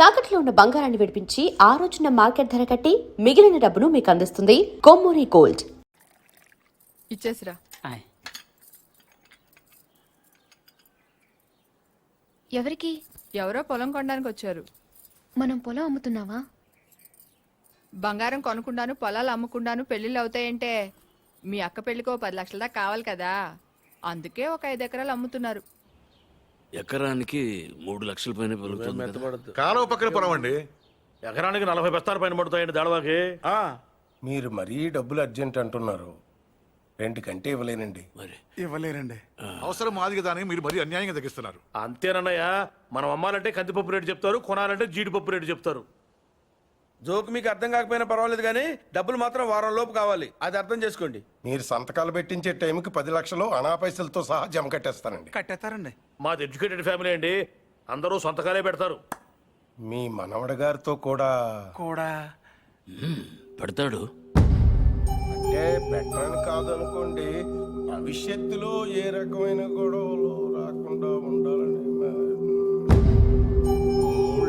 తాకట్లో ఉన్న బంగారాన్ని విడిపించి ఆ రోజున మార్కెట్ ధర కట్టి మిగిలిన డబ్బును మీకు అందిస్తుంది కొమ్మూరి గోల్డ్. ఇచ్చేసిరా. ఎవరికి? ఎవరో పొలం కొనడానికి వచ్చారు. మనం పొలం అమ్ముతున్నావా? బంగారం కొనుక్కుండాను పొలాలు అమ్ముకుండాను పెళ్లిళ్ళు అవుతాయంటే మీ అక్క పెళ్లికో 10 లక్షల దాకా కావాలి కదా, అందుకే ఒక 5 ఎకరాలు అమ్ముతున్నారు. ఎకరానికి 3 లక్షల పైన పెరుగుతుంది కదా. కాలువ పక్కన పొలం అండి. ఎకరానికి 40 బస్తాల పైన పడుతాయండి దాడవాకి. మీరు మరీ డబ్బులు అర్జెంట్ అంటున్నారు. రెండుకంటే ఇవ్వలేనండి. మరి ఇవ్వలేరండి. అవసరం మాది కదా అని మీరు మరీ అన్యాయంగా తగ్గిస్తున్నారు. అంతేనన్నయ్య, మనం అమ్మాలంటే కందిపప్పు రేటు చెప్తారు, కొనాలంటే జీడిపప్పు రేటు చెప్తారు. జోక్ మీకు అర్థం కాకపోయినా పర్వాలేదు, కానీ డబ్బులు మాత్రం వారం లోపు కావాలి, అది అర్థం చేసుకోండి. మీరు సంతకాలు పెట్టించే టైంకి 10 లక్షలు అనా పైసలతో సహా జమ కట్టేస్తానండి. కట్టేస్తారండి. మాది ఎడ్యుకేటెడ్ ఫ్యామిలీ అండి, అందరూ సొంతకాలే పెడతారు. మీ మనవడ గారితో కూడా పెడతాడు. అంటే పెట్టని కాదనుకోండి, భవిష్యత్తులో ఏ రకమైన గొడవలు రాకుండా ఉండాలని 3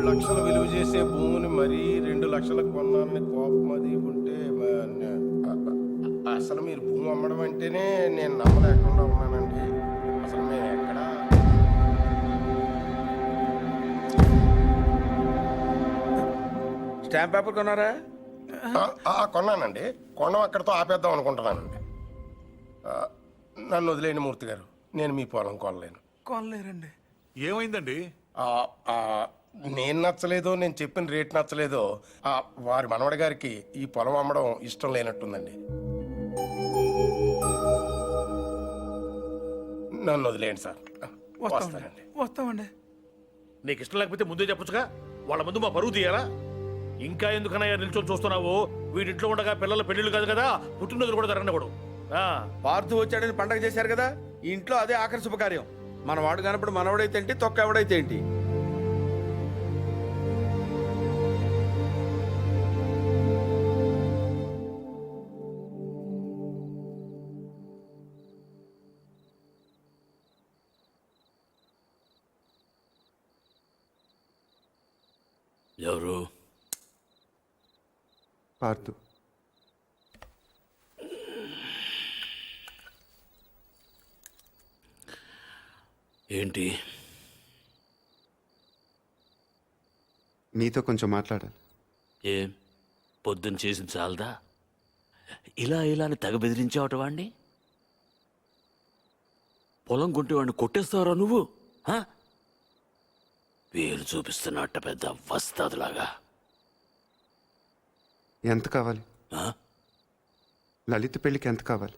లక్షలు విలువ చేసే భూమిని మరీ 2 లక్షలకు కొన్నానని కోపం అది ఉంటే అసలు మీరు భూమి అమ్మడం అంటేనే నేను నమ్మలేకుండా ఉన్నానండి. అసలు మేము ఎక్కడ స్టాంప్ పేపర్ కొన్నారా? కొన్నానండి. కొనం అక్కడితో ఆపేద్దాం అనుకుంటున్నానండి. నన్ను వదిలేని మూర్తి గారు, నేను మీ పొలం కొనలేరండి. ఏమైందండి? నేను నచ్చలేదో, నేను చెప్పిన రేట్ నచ్చలేదో వారి మనవడి గారికి ఈ పొలం అమ్మడం ఇష్టం లేనట్టుందండి. నన్ను వదిలేండి సార్. వస్తానండి. వస్తామండి. నీకు ఇష్టం లేకపోతే ముందే చెప్పొచ్చుగా, వాళ్ళ ముందు మా పరువు తీయాలా? ఇంకా ఎందుకనయ్యా నిల్చొని చూస్తున్నావు? వీడింట్లో ఉండగా పిల్లల పెళ్లిళ్ళు కాదు కదా, పుట్టినరోజులు కూడా జరగకూడదు. పార్థు వచ్చాడని పండగ చేశారు కదా, ఈ ఇంట్లో అదే ఆఖరి శుభకార్యం. మన వాడు కానప్పుడు మనవడైతే ఏంటి, తొక్క ఎవడైతే ఏంటి. ఎవరు? పార్థు. ఏంటి? నీతో కొంచెం మాట్లాడాలి. ఏం పొద్దున్న చేసిన చాలదా? ఇలా అని తెగ బెదిరించావట వాడిని. పొలం కొంటే వాడిని కొట్టేస్తావరా నువ్వు? పేరు చూపిస్తున్నట్ట పెద్ద వస్తాదులాగా. ఎంత కావాలి? లలిత పెళ్ళికి ఎంత కావాలి?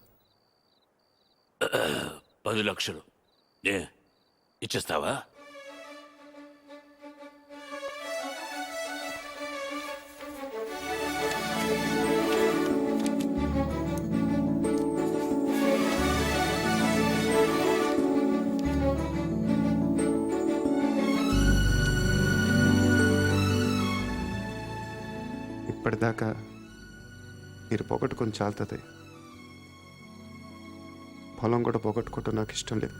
10 లక్షలు. ఇచ్చేస్తావా? ఇప్పటిదాకా మీరు పోగొట్టుకొని చాలుతుంది. పొలం కూడా పోగొట్టుకోవటం నాకు ఇష్టం లేదు.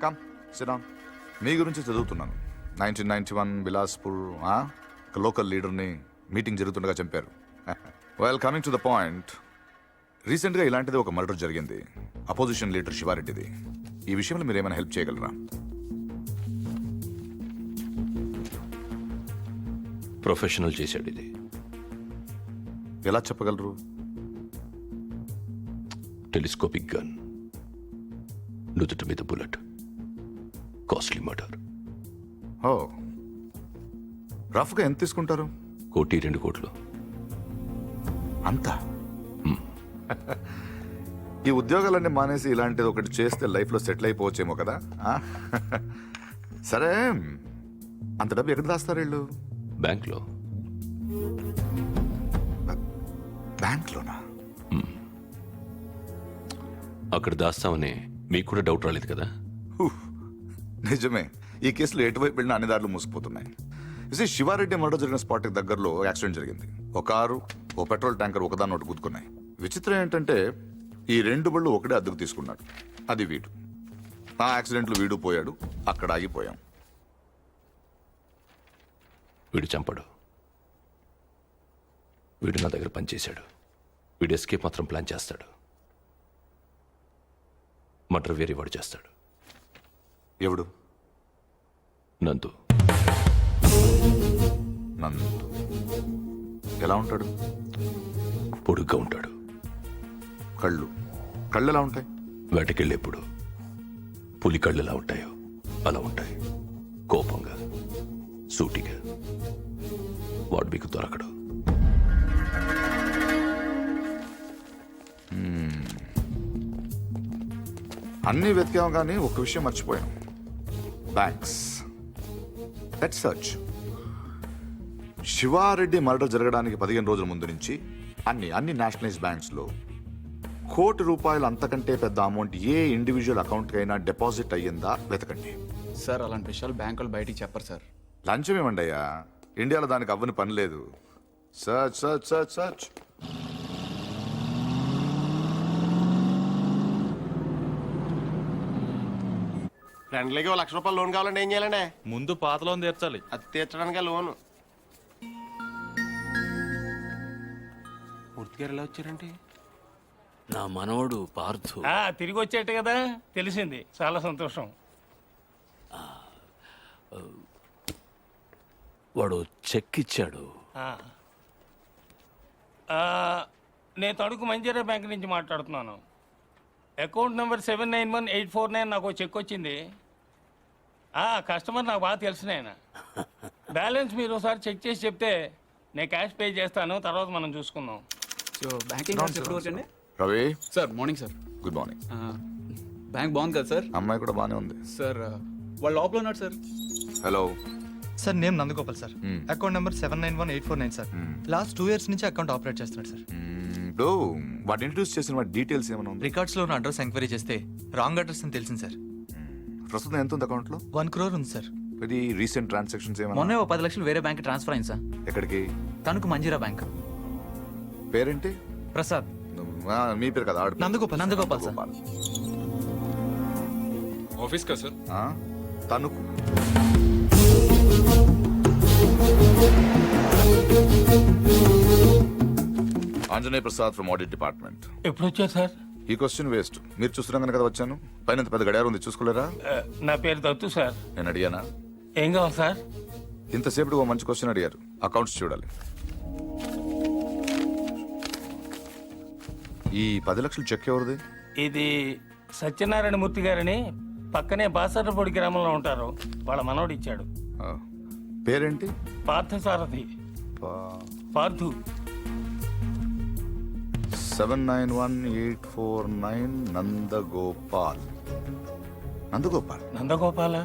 Come SIT down. మీ గురించి చదువుతున్నాను. 1991 బిలాస్పూర్ ఒక లోకల్ లీడర్ని మీటింగ్ జరుగుతుండగా చంపారు. Well, coming to the point, రీసెంట్గా ఇలాంటిది ఒక మర్డర్ జరిగింది, అపోజిషన్ లీడర్ శివారెడ్డిది. ఈ విషయంలో మీరు ఏమైనా హెల్ప్ చేయగలరా? ప్రొఫెషనల్ చేశాడు ఇది. ఎలా చెప్పగలరు? టెలిస్కోపిక్ గన్, నుదుటి మీద బుల్లెట్, కాస్ట్లీ మర్డర్. ఓ, రఫ్గా ఎంత తీసుకుంటారు? 1-2 కోట్లు. అంతా? ఈ ఉద్యోగాలన్నీ మానేసి ఇలాంటిది ఒకటి చేస్తే లైఫ్లో సెటిల్ అయిపోవచ్చేమో కదా. సరే, అంత డబ్బు ఎక్కడ దాస్తారు వీళ్ళు? బ్యాంక్లో. బ్యాంక్లోనా? అక్కడ దాస్తామని మీకు కూడా డౌట్ రాలేదు కదా? నిజమే, ఈ కేసులో ఎటువైపు వెళ్ళినా అన్ని దారులు మూసిపోతున్నాయి. ఇది శివారెడ్డి మర్డర్ జరిగిన స్పాట్కి దగ్గరలో యాక్సిడెంట్ జరిగింది. ఒక కారు, ఓ పెట్రోల్ ట్యాంకర్ ఒకదాన్ని ఒకటి గుద్దుకున్నాయి. విచిత్రం ఏంటంటే ఈ రెండు బళ్ళు ఒకటే అద్దెకు తీసుకున్నాడు. అది వీడు. ఆ యాక్సిడెంట్లో వీడు పోయాడు, అక్కడ ఆగిపోయాం. వీడు చంపడు. వీడు నా దగ్గర పనిచేశాడు. వీడు ఎస్కేప్ మాత్రం ప్లాన్ చేస్తాడు. మర్డర్ వేరే వాడు చేస్తాడు. ఎవడు? నందు. నందు ఎలా ఉంటాడు? పొడుగ్గా ఉంటాడు. కళ్ళు ఎలా ఉంటాయి? వేటకెళ్ళేప్పుడు పులి కళ్ళు ఎలా ఉంటాయో అలా ఉంటాయి. కోపంగా, సూటిగా. వాడు మీకు దొరకడు. అన్నీ వెతికాం కానీ ఒక విషయం మర్చిపోయాం. Banks. Let's search. Shiva Reddy murder జరగడానికి 15 రోజుల ముందు నుంచి అన్ని నేషనలైజ్ బ్యాంక్స్లో ₹1,00,00,000 అంతకంటే పెద్ద అమౌంట్ ఏ ఇండివిజువల్ అకౌంట్కి అయినా డిపాజిట్ అయ్యిందా వెతకండి. సార్ అలాంటి విషయాలు బ్యాంకులు బయటికి చెప్పరు సార్. లంచం ఏమండి అయ్యా, ఇండియాలో దానికి అవ్వని పని లేదు. Search search search search. ఫ్రెండ్లకి ₹1,00,000 లోన్ కావాలంటే ఏం చేయాలండి? ముందు పాత లోన్ తీర్చాలి. అది తీర్చడానికి లోను. పూర్తిగా ఎలా వచ్చారంటే నా మనవడు పార్థు. తిరిగి వచ్చేట కదా తెలిసింది. చాలా సంతోషం. వాడు చెక్ ఇచ్చాడు. నేను తణుకు మంజీరా బ్యాంక్ నుంచి మాట్లాడుతున్నాను. అకౌంట్ నెంబర్ 791849 నాకు ఒక చెక్ వచ్చింది. కస్టమర్ నాకు బాగా తెలిసిన ఆయన. బ్యాలెన్స్ మీరు ఒకసారి చెక్ చేసి చెప్తే నేను క్యాష్ పే చేస్తాను, తర్వాత మనం చూసుకుందాం. సో బ్యాంకింగ్ అవర్స్ ఎప్పుడు వరకు అండి? Ravi sir morning sir. Good morning. Bank బాగుంది కదా సార్? అమ్మాయి కూడా బాగానే ఉంది సార్. వాళ్ళు లోపల ఉన్నారు sir. Hello sir, name Nandagopal sir. Account number 791849 sir. Last 2 years నుంచి అకౌంట్ ఆపరేట్ చేస్తున్నాడు సార్. ఇప్పుడు వాటి ఇంట్రడ్యూస్ చేసిన వాటి డీటెయిల్స్ ఏమైనా ఉంది? రికార్డ్స్ లో ఉన్న అడ్రస్ ఎంక్వైరీ చేస్తే రాంగ్ అడ్రస్ అని తెలిసింది సార్. ప్రస్తుతం ఎంత ఉంది అకౌంట్లో? 1 crore ఉంది సార్. ఇది రీసెంట్ ట్రాన్సాక్షన్స్ ఏమైనా? మొన్నే 10 లక్షలు వేరే బ్యాంక్ ట్రాన్స్ఫర్ అయింది సార్. ఎక్కడికి? తణుకు మంజీరా బ్యాంక్. పేరేంటి? ప్రసాద్. మీ పేరు కదా? నందగోపాల్ సార్. ఆఫీస్ కదా sir? Tanuku. Anjaneya Prasad from audit department. ఎప్పుడు వచ్చారు సార్? ఈ క్వశ్చన్ వేస్ట్. మీరు చూస్తున్నాం కదా వచ్చాను. పైన పెద్ద గడియారం ఉంది, చూసుకోలేరా? నా పేరు దత్తు సార్. నేను అడిగానా? ఏం కావాలి సార్? ఇంతసేపు ఒక మంచి క్వశ్చన్ అడిగారు. అకౌంట్స్ చూడాలి. ఈ 10 లక్షలు చెక్ ఎవరిది? ఇది సత్యనారాయణ మూర్తి గారని పక్కనే బాసర్లపూడి గ్రామంలో ఉంటారు. వాళ్ళ మనవడు ఇచ్చాడు. పేరేంటి? పార్థసారథి. పార్థు. 791849 నందగోపాల్. నందగోపాల.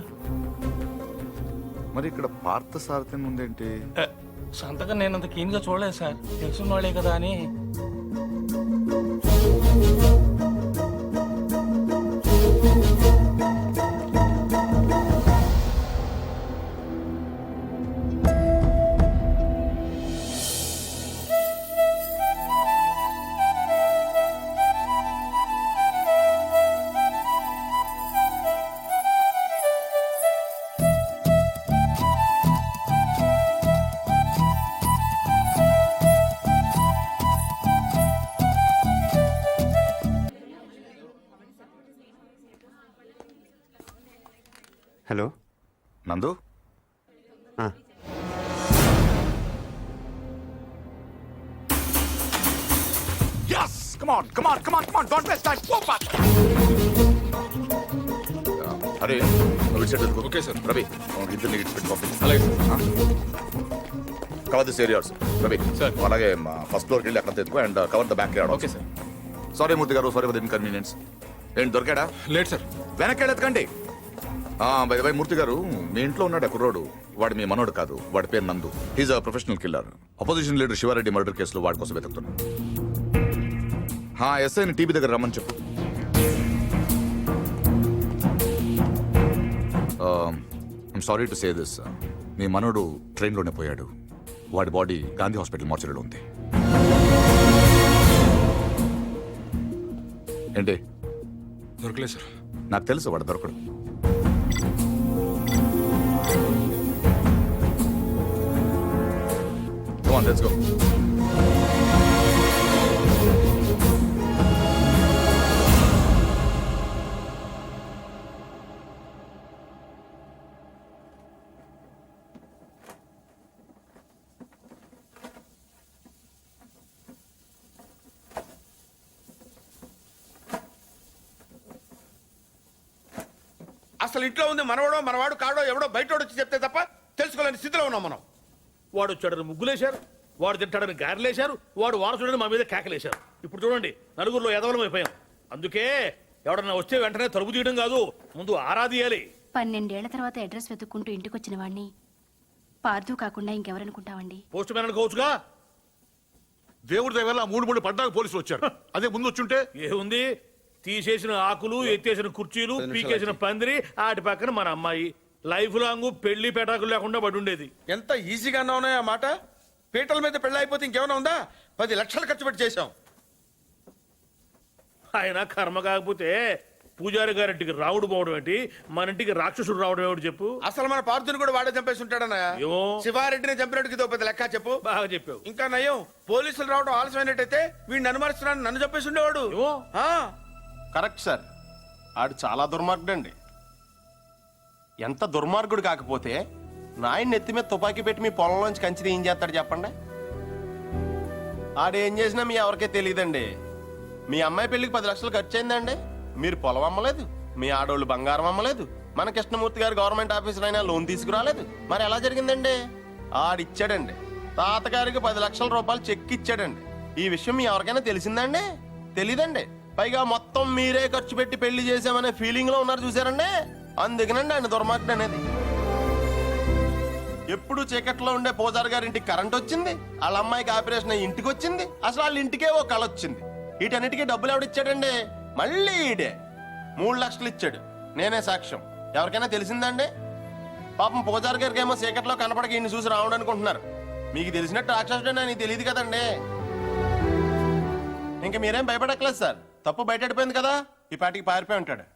మరి ఇక్కడ పార్థసారథి ఉందేంటి? సంతకం నేను అంత కీన్గా చూడలేదు సార్. తెలుసున్న వాళ్ళే కదా అని. హలో నందు. Yes! Come on, come on, come on, come on! Don't waste time. Go fast. అరే నువ్వు ఇటు సైడ్ వెళ్ళిపో. Okay sir. రవి ఇద్దరు నీకు పెట్టి పంపించు. అలాగే sir. Cover this areas. Ravi sir. అలాగే ఫస్ట్ ఫ్లోర్కి వెళ్ళి అక్కడ తెచ్చుకో and cover the backyard. Okay sir. Sorry Murthy గారు, సారీ ఫర్ ఇన్కన్వీనియన్స్. ఏంటి దొరికాడా? లేదు సార్. వెనక్కి వెళ్ళెత్తుకండి. బై మూర్తి గారు, మీ ఇంట్లో ఉన్నాడు కుర్రోడు. వాడు మీ మనోడు కాదు. వాడి పేరు Nandu. He's a professional killer. Opposition leader Shiva Reddy murder కేసులో వాడి కోసం వెతుకుతున్నాను. ఎస్ఐని టీవీ దగ్గర రమ్మని చెప్పు. I'm sorry to say this. మీ మనోడు ట్రైన్లోనే పోయాడు. వాడి బాడీ గాంధీ హాస్పిటల్ మార్చరీలో ఉంది. ఏంటి? దొరకలేదు సార్. నాకు తెలుసు వాడు దొరకడు. Come on, let's go. అసలు ఇంట్లో ఉంది మనవాడో మనవాడు కాడో ఎవడో బయటోడు వచ్చి చెప్తే తప్ప తెలుసుకోలేని స్థితిలో ఉన్నాం మనం. వాడు వచ్చాడని ముగ్గులేశారు, వాడు తింటాడని గారెలేశారు, వాడు వారసుడని మా మీద కేకలేశారు. ఇప్పుడు చూడండి, నలుగురిలో ఎదవలం అయిపోయాం. అందుకే ఎవడన్నా వస్తే వెంటనే తలుపు తీయడం కాదు, ముందు ఆరాధియాలి. 12 ఏళ్ల తర్వాత అడ్రస్ వెతుక్కుంటూ ఇంటికొచ్చిన వాడిని పార్థు కాకుండా ఇంకెవరనుకుంటావండి? Post man అనుకోవచ్చుగా. దేవుడి దగ్గర 3 పడ్డాక పోలీసులు వచ్చారు. అదే ముందు వచ్చుంటే ఏముంది, తీసేసిన ఆకులు, ఎత్తేసిన కుర్చీలు, పీకేసిన పందిరి, ఆటి పక్కన మన అమ్మాయి. లైఫ్ లాంగ్ పెళ్లి పెటాకులు లేకుండా పడి ఉండేది. ఎంత ఈజీగా ఉన్నాయో ఆ మాట. పీటల మీద పెళ్ళి అయిపోతే ఇంకేమైనా ఉందా? 10 లక్షలు ఖర్చు పెట్టి చేశాం. ఆయన కర్మ కాకపోతే పూజారి గారింటికి రావుడు పోవడం ఏంటి, మన ఇంటికి రాక్షసుడు రావడం ఏమిటి చెప్పు. అసలు మన పార్థుని కూడా వాడే చంపేసి ఉంటాడన్నా. ఏమో. శివారెడ్డిని చంపినట్టుకి ఇదో పెద్ద లెక్క చెప్పు. బాగా చెప్పావు. ఇంకా నయం, పోలీసులు రావడం ఆలస్యమైనట్టయితే వీడిని అనుమానిస్తున్నాను, నన్ను చంపేసి ఉండేవాడు. ఏమో. Correct sir. ఆడు చాలా దుర్మార్గుడు అండి. ఎంత దుర్మార్గుడు కాకపోతే నాయన నెత్తి మీద తుపాకీ పెట్టి మీ పొలంలోంచి కంచిని ఏం చేస్తాడు చెప్పండి. ఆడేం చేసినా మీ ఎవరికే తెలియదండి. మీ అమ్మాయి పెళ్లికి 10 లక్షలు ఖర్చు అయిందండి. మీరు పొలం అమ్మలేదు, మీ ఆడోళ్ళు బంగారం అమ్మలేదు, మన కృష్ణమూర్తి గారు గవర్నమెంట్ ఆఫీసర్ అయినా లోన్ తీసుకురాలేదు. మరి ఎలా జరిగిందండి? ఆడిచ్చాడండి. తాతగారికి 10 లక్షల రూపాయలు చెక్ ఇచ్చాడండి. ఈ విషయం మీ ఎవరికైనా తెలిసిందండి? తెలీదండి. పైగా మొత్తం మీరే ఖర్చు పెట్టి పెళ్లి చేసామనే ఫీలింగ్ లో ఉన్నారు చూసారండి. అందుకనండి ఆయన దుర్మార్గుడు అనేది. ఎప్పుడు చీకట్లో ఉండే పూజారి గారి ఇంటికి కరెంట్ వచ్చింది, వాళ్ళ అమ్మాయికి ఆపరేషన్ అయ్యి ఇంటికి వచ్చింది, అసలు వాళ్ళ ఇంటికే ఓ కళ వచ్చింది. వీటన్నిటికీ డబ్బులు ఎవడిచ్చాడండి? మళ్ళీ ఈడే 3 లక్షలు ఇచ్చాడు. నేనే సాక్ష్యం. ఎవరికైనా తెలిసిందండి? పాపం పూజారి గారికి ఏమో చీకట్లో కనపడక ఈయన చూసి రావడం అనుకుంటున్నారు. మీకు తెలిసినట్టు రాక్షసుడే నీకు తెలియదు కదండి. ఇంక మీరేం భయపడక్కలేదు సార్. తప్పు బయటపడిపోయింది కదా, ఈ పాటికి పారిపోయి ఉంటాడు.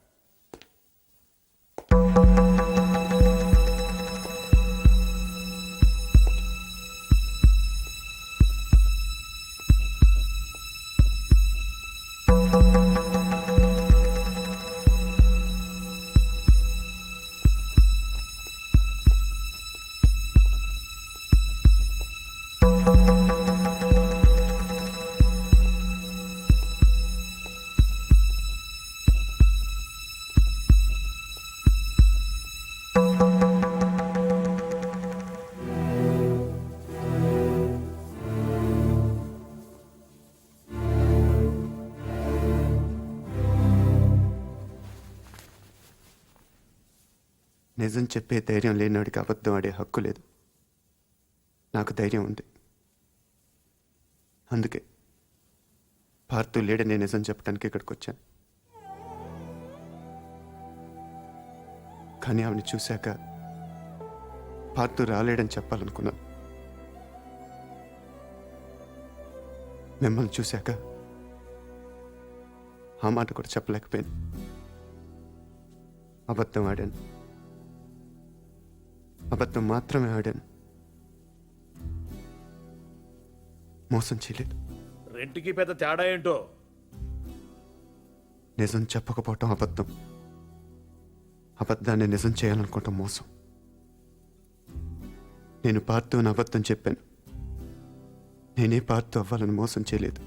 నిజం చెప్పే ధైర్యం లేనివాడికి అబద్ధం ఆడే హక్కు లేదు. నాకు ధైర్యం ఉంది. అందుకే పార్థు లేడని నిజం చెప్పడానికి ఇక్కడికి వచ్చాను. కానీ ఆవిడని చూశాక పార్థు రాలేడని చెప్పాలనుకున్నాను. మిమ్మల్ని చూశాక ఆ మాట కూడా చెప్పలేకపోయాను. అబద్ధం ఆడాను. అబద్ధం మాత్రమే ఆడాను. మోసం చేయలేదు. రెంటికి పెద్ద తేడా ఏంటో. నిజం చెప్పకపోవటం అబద్ధం. అబద్ధాన్ని నిజం చేయాలనుకోవటం మోసం. నేను పార్థు అని అబద్ధం చెప్పాను. నేనే పార్థు అవ్వాలని మోసం చేయలేదు.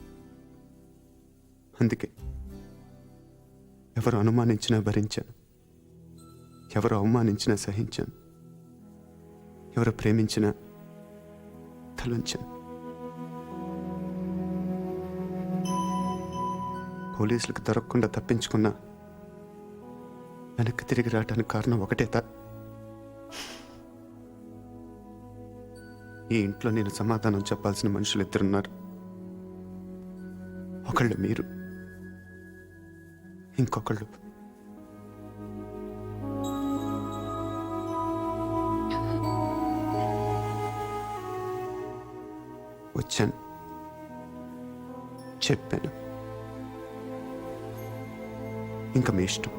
అందుకే ఎవరు అనుమానించినా భరించాను. ఎవరు అవమానించినా సహించాను. ఎవరు ప్రేమించినా తలంచాను. పోలీసులకు దొరకకుండా తప్పించుకున్నా వెనక్కి తిరిగి రావడానికి కారణం ఒకటే ఈ ఇంట్లో నేను సమాధానం చెప్పాల్సిన మనుషులు 2 ఉన్నారు. ఒకళ్ళు మీరు, ఇంకొకళ్ళు వచ్చాను, చెప్పాను. ఇంకా మీ ఇష్టం.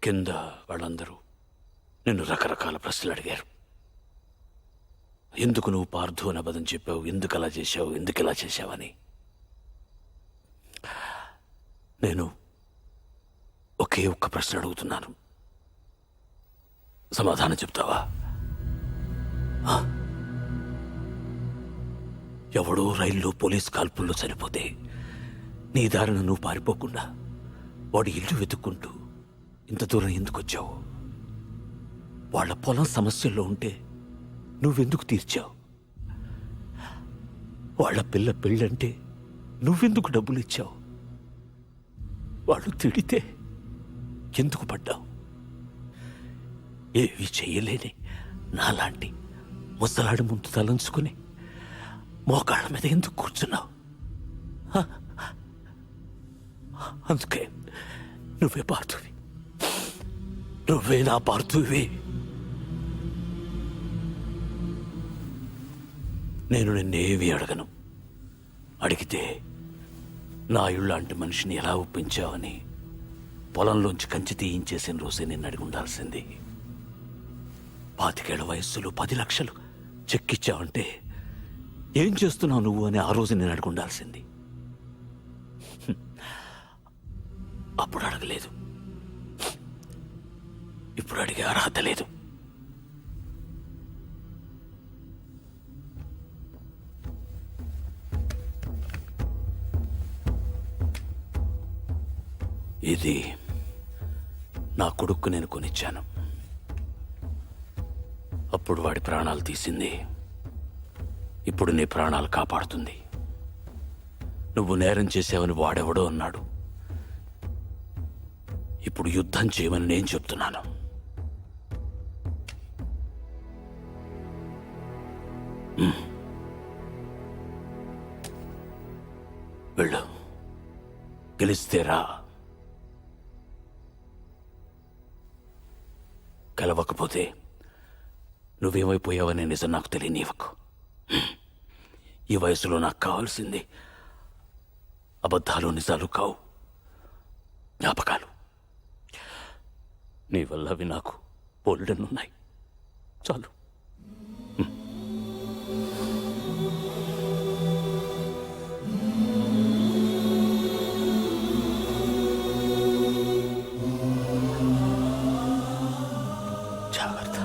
కింద వాళ్ళందరూ నిన్ను రకరకాల ప్రశ్నలు అడిగారు. ఎందుకు నువ్వు పార్థు అని అబద్ధం చెప్పావు, ఎందుకు అలా చేశావు, ఎందుకు ఇలా చేశావని. నేను ఒకే ఒక్క ప్రశ్న అడుగుతున్నాను, సమాధానం చెప్తావా? ఎవడో రైల్లో పోలీస్ కాల్పుల్లో చనిపోతే నీ దారిన నువ్వు పారిపోకుండా వాడి ఇల్లు వెతుక్కుంటూ ఇంత దూరం ఎందుకు వచ్చావు? వాళ్ళ పొలం సమస్యల్లో ఉంటే నువ్వెందుకు తీర్చావు? వాళ్ళ పిల్ల పెళ్ళంటే నువ్వెందుకు డబ్బులు ఇచ్చావు? వాళ్ళు తిడితే ఎందుకు పడ్డావు? ఏవి చెయ్యలేని నాలాంటి ముసలాడి ముందు తలంచుకుని మోకాళ్ళ మీద ఎందుకు కూర్చున్నావు? అందుకే నువ్వే పార్థువి, నువ్వే నా పార్థువి. నేను నిన్నేవి అడగను. అడిగితే నా ఇళ్ళంటి మనిషిని ఎలా ఒప్పించావని పొలంలోంచి కంచి తీయించేసిన రోజే నిన్ను అడిగి ఉండాల్సింది. 25 ఏళ్ల వయస్సులో 10 లక్షలు చెక్కిచ్చావంటే ఏం చేస్తున్నావు నువ్వు అని ఆ రోజు నేను అడిగి ఉండాల్సింది. అప్పుడు అడగలేదు, ఇప్పుడు అడిగే అర్హత లేదు. ఇది నా కొడుక్కు నేను కొనిచ్చాను. అప్పుడు వాడి ప్రాణాలు తీసింది, ఇప్పుడు నీ ప్రాణాలు కాపాడుతుంది. నువ్వు నేరం చేసావని వాడెవడో అన్నాడు, ఇప్పుడు యుద్ధం చేయమని నేను చెప్తున్నాను. వెళ్ళు, గెలిస్తే రా, కలవకపోతే నువ్వేమైపోయావనే నిజం నాకు తెలియనివ్వకు. ఈ వయసులో నాకు కావాల్సింది అబద్ధాలు నిజాలు కావు, జ్ఞాపకాలు. నీ వల్ల అవి నాకు బోల్డెన్నున్నాయి, చాలు. జాగ్రత్త.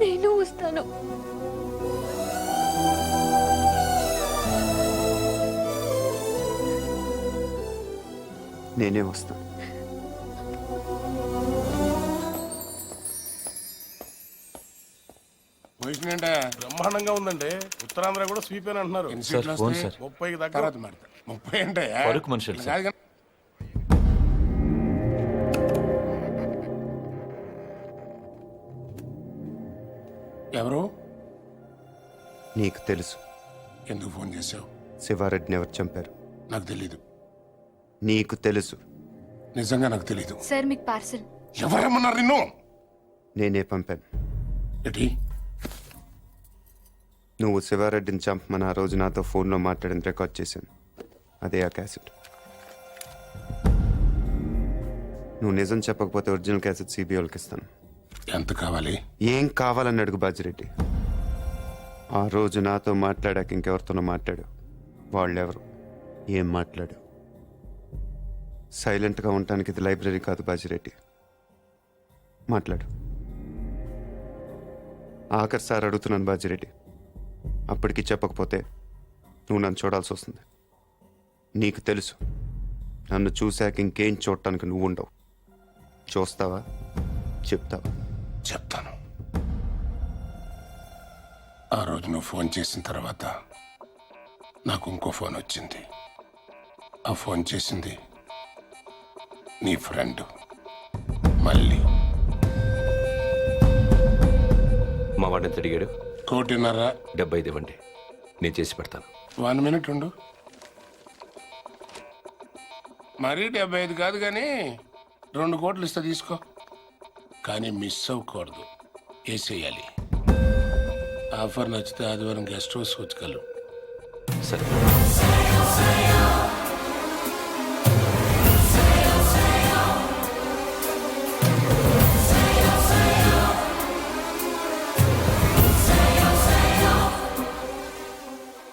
నేను వస్తాను. నేనే వస్తాను. పొజిషన్ అంటే బ్రహ్మాండంగా ఉందండి. ఉత్తరాంధ్ర కూడా స్వీప్ అని అంటున్నారు. 30కి దగ్గర 30 అంటే ఎవరు? నీకు తెలుసు. ఎందుకు ఫోన్ చేశావు? శివారెడ్డిని ఎవరు చంపారు? నాకు తెలీదు. నీకు తెలుసు. నిజంగా నాకు తెలీదు. సార్ మీకు పార్సల్. ఎవరమ్మన్నారు నిన్ను? నేనే పంపాను. ఏంటి? నువ్వు శివారెడ్డిని చంపమని ఆ రోజు నాతో ఫోన్లో మాట్లాడిన రికార్డ్ చేశాను. అదే ఆ క్యాసెట్. నువ్వు నిజం చెప్పకపోతే ఒరిజినల్ క్యాసెట్ సిబిఐకి ఇస్తాను. ఎంత కావాలి? ఏం కావాలని అడుగు బాజిరెడ్డి. ఆ రోజు నాతో మాట్లాడాక ఇంకెవరితోనో మాట్లాడు. వాళ్ళెవరు, ఏం మాట్లాడు? సైలెంట్గా ఉండటానికి ఇది లైబ్రరీ కాదు బాజిరెడ్డి. మాట్లాడు. ఆఖరి సార్ అడుగుతున్నాను బాజిరెడ్డి. అప్పటికి చెప్పకపోతే నువ్వు నన్ను చూడాల్సి వస్తుంది. నీకు తెలుసు, నన్ను చూశాక ఇంకేం చూడటానికి నువ్వు ఉండవు. చూస్తావా? చెప్తావా? చెప్తాను. ఆ రోజు నువ్వు ఫోన్ చేసిన తర్వాత నాకు ఇంకో ఫోన్ వచ్చింది. ఆ ఫోన్ చేసింది నీ ఫ్రెండ్ మళ్ళీ. మా వాడిని ఎంత అడిగాడు? 1.5. 75 ఇవ్వండి, నేను చేసి పెడతాను. 1 మినిట్ ఉండు. మరీ 75 కాదు కానీ 2 కోట్లు ఇస్తా, తీసుకో. కానీ మిస్ అవ్వకూడదు, వేసేయాలి. ఆఫర్ నచ్చితే ఆదివారం గెస్ట్ హౌస్ వచ్చగలరు. సరే.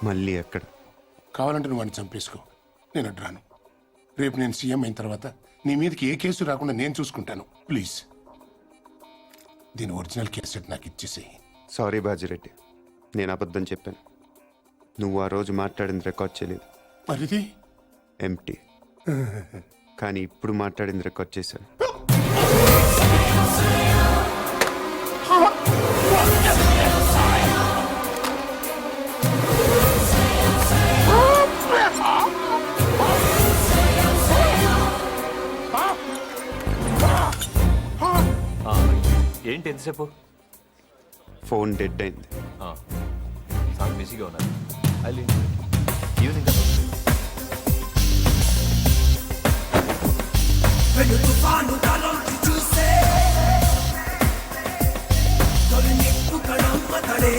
మళ్ళీ ఎక్కడ? కావాలంటే నువ్వు వాడిని చంపేసుకో, నేను అడ్రాను. రేపు నేను సీఎం అయిన తర్వాత నీ మీదకి ఏ కేసు రాకుండా నేను చూసుకుంటాను. ప్లీజ్ దీని ఒరిజినల్ కేసెట్ నాకు ఇచ్చేసేయి. సారీ బాజిరెడ్డి, నేను అబద్ధం చెప్పాను. నువ్వు ఆ రోజు మాట్లాడింది రికార్డ్ చేయలేదు. మరిది ఎంటీ. కానీ ఇప్పుడు మాట్లాడింది రికార్డ్ చేశాను. ఏంటి ఎంతసేపు? ఫోన్ డెడ్ అయింది. చాలా బిజీగా ఉన్నారు. ఈవినింగ్ చూసే తొలి నిప్పు కణమ్మ తడే